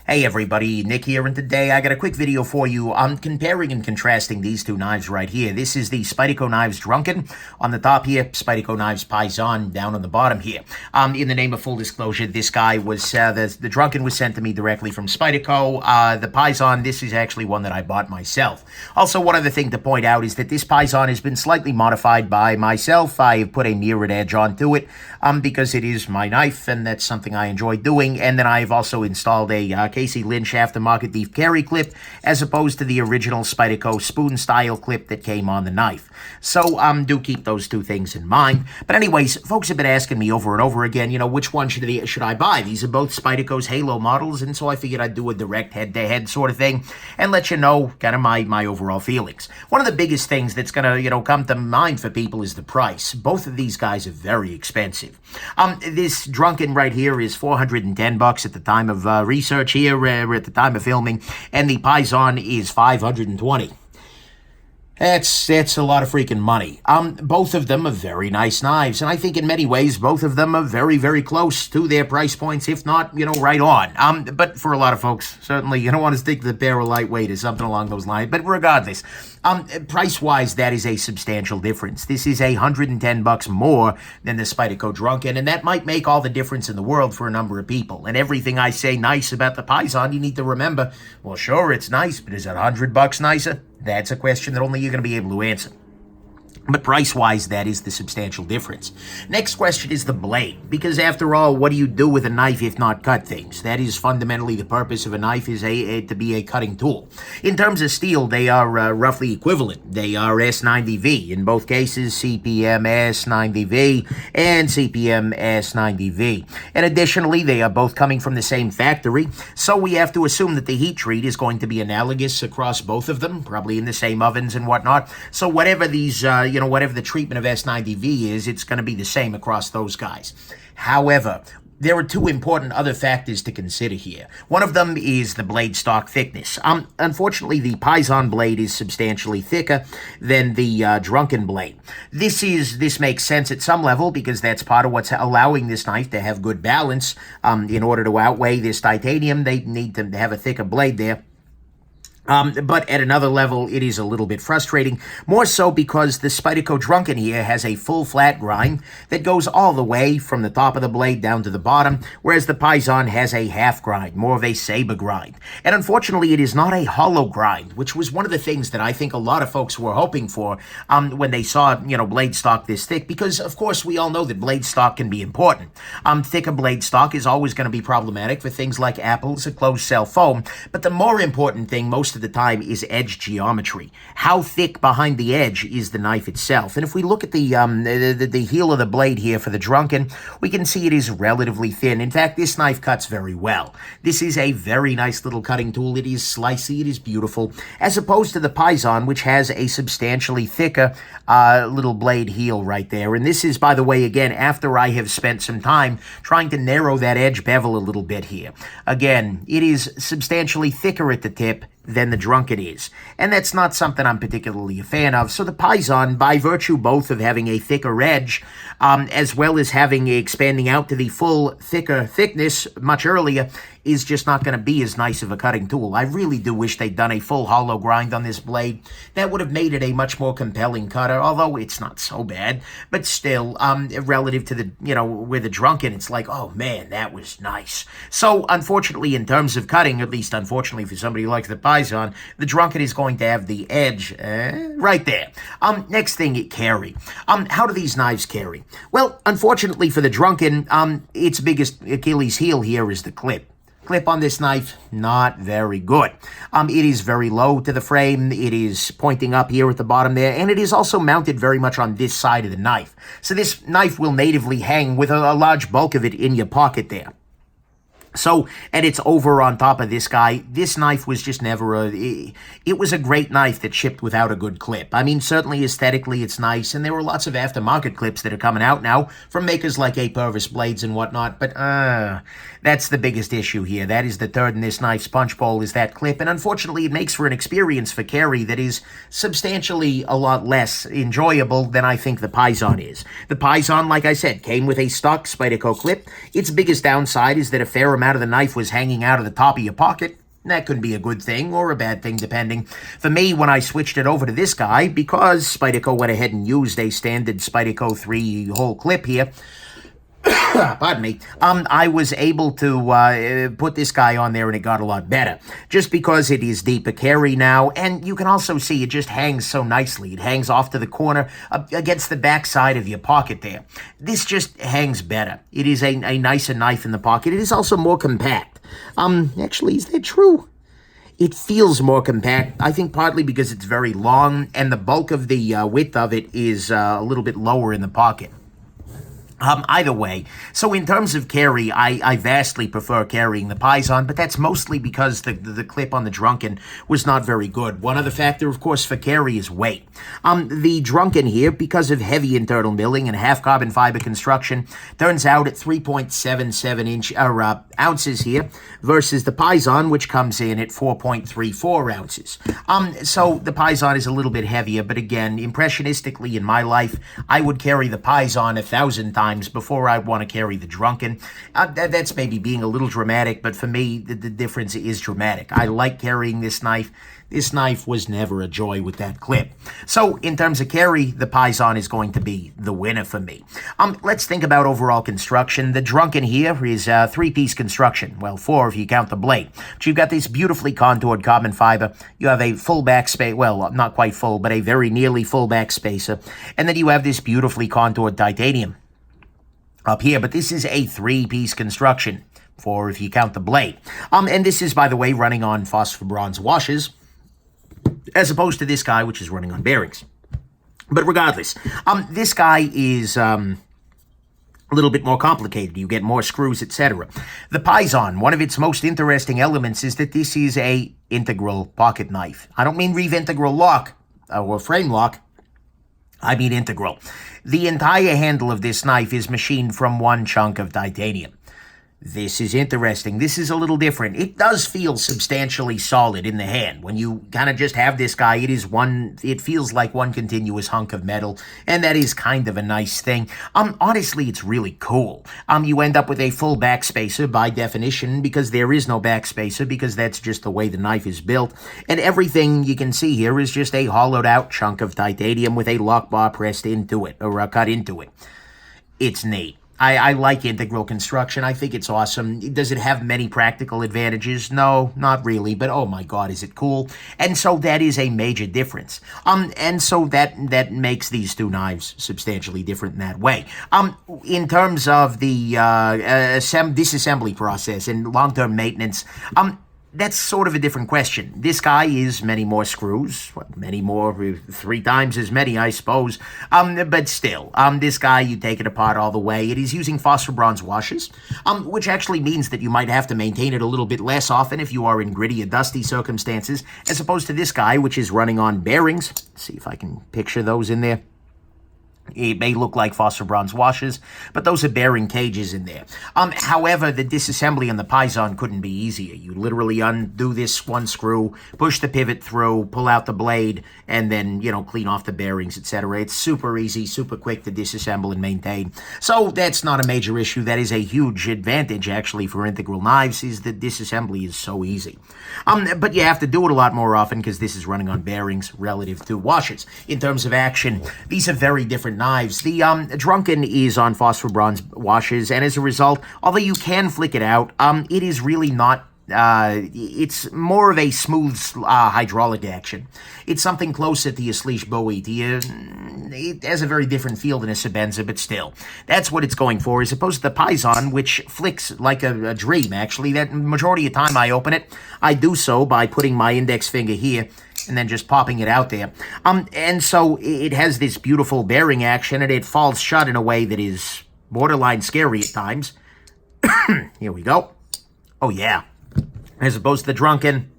Hey everybody, Nick here, and today I got a quick video for you on comparing and contrasting these two knives right here. This is the Spyderco Knives Drunken on the top here, Spyderco Knives Paysan down on the bottom here. In the name of full disclosure, this guy was, the Drunken was sent to me directly from Spyderco. The Paysan, this is actually one that I bought myself. Also, one other thing to point out is that this Paysan has been slightly modified by myself. I have put a mirrored edge onto it because it is my knife, and that's something I enjoy doing. And then I've also installed a Casey Lynch aftermarket deep carry clip as opposed to the original Spyderco spoon style clip that came on the knife. So do keep those two things in mind. But anyways, folks have been asking me over and over again, you know, which one should I buy? These are both Spyderco's Halo models, and so I figured I'd do a direct head-to-head sort of thing and let you know kind of my overall feelings. One of the biggest things that's going to, you know, come to mind for people is the price. Both of these guys are very expensive. This Drunken right here is $410 at the time of research here, at the time of filming, and the Paysan is $520. That's a lot of freaking money. Both of them are very nice knives, and I think in many ways both of them are very, very close to their price points, if not, you know, right on. But for a lot of folks, certainly you don't want to stick to the barrel lightweight or something along those lines. But regardless, price-wise, that is a substantial difference. This is $110 more than the Spyderco Drunken, and that might make all the difference in the world for a number of people. And everything I say nice about the Paysan, you need to remember, well, sure, it's nice, but is it $100 nicer? That's a question that only you're going to be able to answer. But price-wise, that is the substantial difference. Next question is the blade. Because after all, what do you do with a knife if not cut things? That is fundamentally the purpose of a knife, is to be a cutting tool. In terms of steel, they are roughly equivalent. They are S90V. In both cases, CPM S90V and CPM S90V. And additionally, they are both coming from the same factory. So we have to assume that the heat treat is going to be analogous across both of them, probably in the same ovens and whatnot. So whatever these, whatever the treatment of S90V is, it's going to be the same across those guys. However, there are two important other factors to consider here. One of them is the blade stock thickness. Unfortunately, the Paysan blade is substantially thicker than the Drunken blade. This makes sense at some level because that's part of what's allowing this knife to have good balance. In order to outweigh this titanium, they need to have a thicker blade there. But at another level, it is a little bit frustrating, more so because the Spyderco Drunken here has a full flat grind that goes all the way from the top of the blade down to the bottom, whereas the Paysan has a half grind, more of a saber grind. And unfortunately, it is not a hollow grind, which was one of the things that I think a lot of folks were hoping for when they saw, blade stock this thick, because, of course, we all know that blade stock can be important. Thicker blade stock is always going to be problematic for things like apples or closed-cell foam, but the more important thing, most of the time, is edge geometry. How thick behind the edge is the knife itself? And if we look at the heel of the blade here for the Drunken, we can see it is relatively thin. In fact, this knife cuts very well. This is a very nice little cutting tool. It is slicey, it is beautiful, as opposed to the Paysan, which has a substantially thicker little blade heel right there. And this is, by the way, again, after I have spent some time trying to narrow that edge bevel a little bit here. Again, it is substantially thicker at the tip than the Drunken is. And that's not something I'm particularly a fan of. So the Paysan, by virtue both of having a thicker edge, as well as expanding out to the full thickness much earlier, is just not going to be as nice of a cutting tool. I really do wish they'd done a full hollow grind on this blade. That would have made it a much more compelling cutter, although it's not so bad. But still, relative to the, with the Drunken, it's like, oh man, that was nice. So, unfortunately, in terms of cutting, at least unfortunately for somebody who likes the Paysan, the Drunken is going to have the edge right there. Next thing, carry. How do these knives carry? Well, unfortunately for the Drunken, its biggest Achilles heel here is the clip. Clip on this knife, not very good. It is very low to the frame. It is pointing up here at the bottom there, and it is also mounted very much on this side of the knife. So this knife will natively hang with a large bulk of it in your pocket there. So, and it's over on top of this guy. This knife was just never it was a great knife that shipped without a good clip. I mean, certainly aesthetically it's nice, and there were lots of aftermarket clips that are coming out now from makers like Purvis Blades and whatnot, but that's the biggest issue here. That is the third in this knife's punch bowl, is that clip, and unfortunately it makes for an experience for carry that is substantially a lot less enjoyable than I think the Paysan is. The Paysan, like I said, came with a stock Spyderco clip. Its biggest downside is that a fair amount out of the knife was hanging out of the top of your pocket. That could be a good thing or a bad thing, depending. For me, when I switched it over to this guy, because Spyderco went ahead and used a standard Spyderco 3-hole clip here, pardon me, I was able to put this guy on there and it got a lot better. Just because it is deeper carry now, and you can also see it just hangs so nicely. It hangs off to the corner against the back side of your pocket there. This just hangs better. It is a nicer knife in the pocket. It is also more compact. Actually, is that true? It feels more compact, I think partly because it's very long, and the bulk of the width of it is a little bit lower in the pocket. Either way, so in terms of carry, I vastly prefer carrying the Paysan, but that's mostly because the clip on the Drunken was not very good. One other factor, of course, for carry is weight. The Drunken here, because of heavy internal milling and half carbon fiber construction, turns out at 3.77 ounces here versus the Paysan, which comes in at 4.34 ounces. So the Paysan is a little bit heavier, but again, impressionistically in my life, I would carry the Paysan 1,000 times before I want to carry the Drunken. That's maybe being a little dramatic, but for me, the difference is dramatic. I like carrying this knife. This knife was never a joy with that clip. So in terms of carry, the Paysan is going to be the winner for me. Let's think about overall construction. The Drunken here is a 3-piece construction. Well, 4 if you count the blade. But you've got this beautifully contoured carbon fiber. You have a full back space, well, not quite full, but a very nearly full back spacer. And then you have this beautifully contoured titanium up here, but this is a 3-piece construction, 4 if you count the blade. And this is, by the way, running on phosphor bronze washers, as opposed to this guy, which is running on bearings. But regardless, this guy is a little bit more complicated. You get more screws, etc. The Paysan, one of its most interesting elements is that this is a integral pocket knife. I don't mean reeve integral lock or frame lock. I mean integral. The entire handle of this knife is machined from one chunk of titanium. This is interesting. This is a little different. It does feel substantially solid in the hand. When you kind of just have this guy, it feels like one continuous hunk of metal, and that is kind of a nice thing. Honestly, it's really cool. You end up with a full backspacer by definition, because there is no backspacer, because that's just the way the knife is built. And everything you can see here is just a hollowed out chunk of titanium with a lock bar pressed into it, or cut into it. It's neat. I like integral construction. I think it's awesome. Does it have many practical advantages? No, not really, but oh my God, is it cool? And so that is a major difference. And so that makes these two knives substantially different in that way. In terms of the disassembly process and long-term maintenance, that's sort of a different question. This guy is many more screws, many more, 3 times as many, I suppose. But still, this guy, you take it apart all the way. It is using phosphor bronze washers, which actually means that you might have to maintain it a little bit less often if you are in gritty or dusty circumstances, as opposed to this guy, which is running on bearings. Let's see if I can picture those in there. It may look like phosphor bronze washers, but those are bearing cages in there. However, the disassembly on the Paysan couldn't be easier. You literally undo this one screw, push the pivot through, pull out the blade, and then, clean off the bearings, etc. It's super easy, super quick to disassemble and maintain. So that's not a major issue. That is a huge advantage, actually, for integral knives, is that disassembly is so easy. But you have to do it a lot more often because this is running on bearings relative to washers. In terms of action, these are very different knives. The Drunken is on phosphor bronze washers, and as a result, although you can flick it out, it is really not. It's more of a smooth hydraulic action. It's something closer to your Sleesh Bowie. It has a very different feel than a Shabazz, but still, that's what it's going for, as opposed to the Paysan, which flicks like a dream, actually. That majority of the time I open it, I do so by putting my index finger here and then just popping it out there. And so it has this beautiful bearing action, and it falls shut in a way that is borderline scary at times. Here we go. Oh, yeah. As opposed to the Drunken.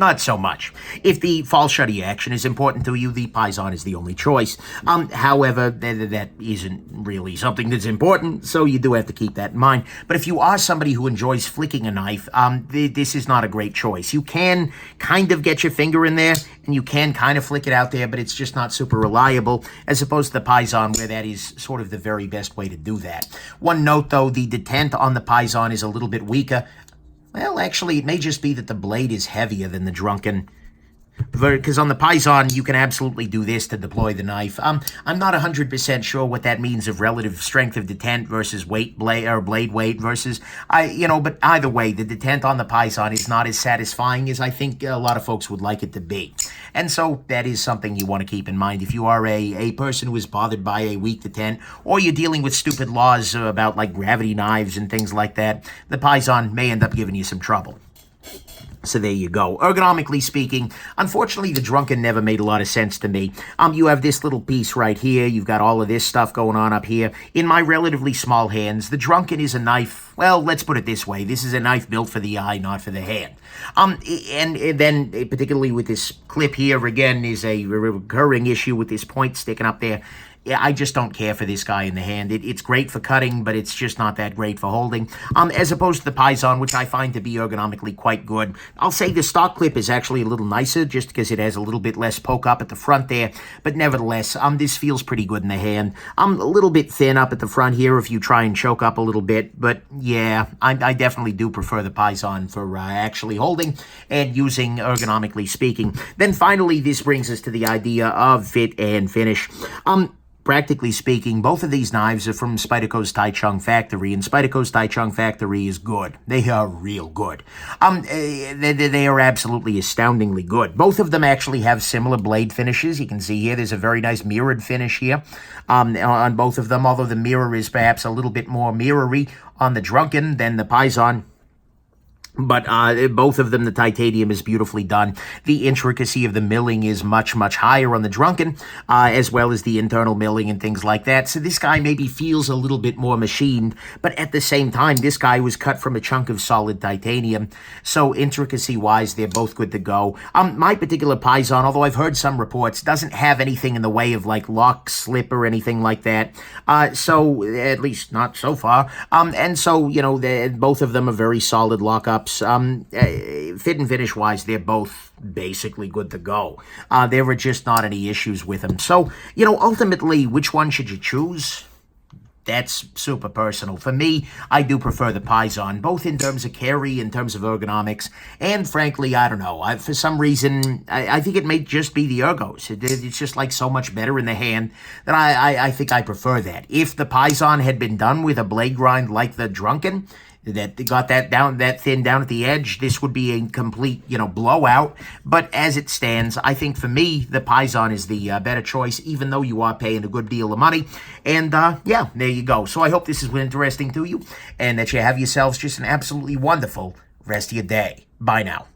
Not so much. If the fall shutty action is important to you, the Paysan is the only choice. However, that isn't really something that's important, so you do have to keep that in mind. But if you are somebody who enjoys flicking a knife, this is not a great choice. You can kind of get your finger in there, and you can kind of flick it out there, but it's just not super reliable, as opposed to the Paysan, where that is sort of the very best way to do that. One note, though, the detent on the Paysan is a little bit weaker. Well, actually, it may just be that the blade is heavier than the Drunken. Because on the Paysan, you can absolutely do this to deploy the knife. I'm not 100% sure what that means of relative strength of detent versus blade weight versus, but either way, the detent on the Paysan is not as satisfying as I think a lot of folks would like it to be. And so that is something you want to keep in mind. If you are a person who is bothered by a weak detent, or you're dealing with stupid laws about like gravity knives and things like that, the Paysan may end up giving you some trouble. So there you go. Ergonomically speaking, unfortunately, the Drunken never made a lot of sense to me. You have this little piece right here. You've got all of this stuff going on up here. In my relatively small hands, the Drunken is a knife. Well, let's put it this way. This is a knife built for the eye, not for the hand. And then, particularly with this clip here, again, is a recurring issue with this point sticking up there. Yeah, I just don't care for this guy in the hand. It's great for cutting, but it's just not that great for holding. As opposed to the Paysan, which I find to be ergonomically quite good. I'll say the stock clip is actually a little nicer, just because it has a little bit less poke up at the front there. But nevertheless, this feels pretty good in the hand. A little bit thin up at the front here if you try and choke up a little bit. But yeah, I definitely do prefer the Paysan for actually holding and using, ergonomically speaking. Then finally, this brings us to the idea of fit and finish. Practically speaking, both of these knives are from Spyderco's Taichung factory, and Spyderco's Taichung factory is good. They are real good. They are absolutely astoundingly good. Both of them actually have similar blade finishes. You can see here there's a very nice mirrored finish here on both of them, although the mirror is perhaps a little bit more mirrory on the Drunken than the Paysan. But both of them, the titanium is beautifully done. The intricacy of the milling is much, much higher on the Drunken, as well as the internal milling and things like that. So this guy maybe feels a little bit more machined, but at the same time, this guy was cut from a chunk of solid titanium. So intricacy-wise, they're both good to go. My particular Paysan, although I've heard some reports, doesn't have anything in the way of like lock, slip, or anything like that. So at least not so far. And so, both of them are very solid lockups. Fit and finish wise, they're both basically good to go. There were just not any issues with them. So, ultimately, which one should you choose? That's super personal. For me, I do prefer the Paysan, both in terms of carry, in terms of ergonomics, and frankly, I don't know. For some reason, I think it may just be the ergos. It's just like so much better in the hand that I think I prefer that. If the Paysan had been done with a blade grind like the Drunken, that got that thin down at the edge, this would be a complete, blowout. But as it stands, I think for me, the Paysan is the better choice, even though you are paying a good deal of money. And yeah, there you go. So I hope this has been interesting to you, and that you have yourselves just an absolutely wonderful rest of your day. Bye now.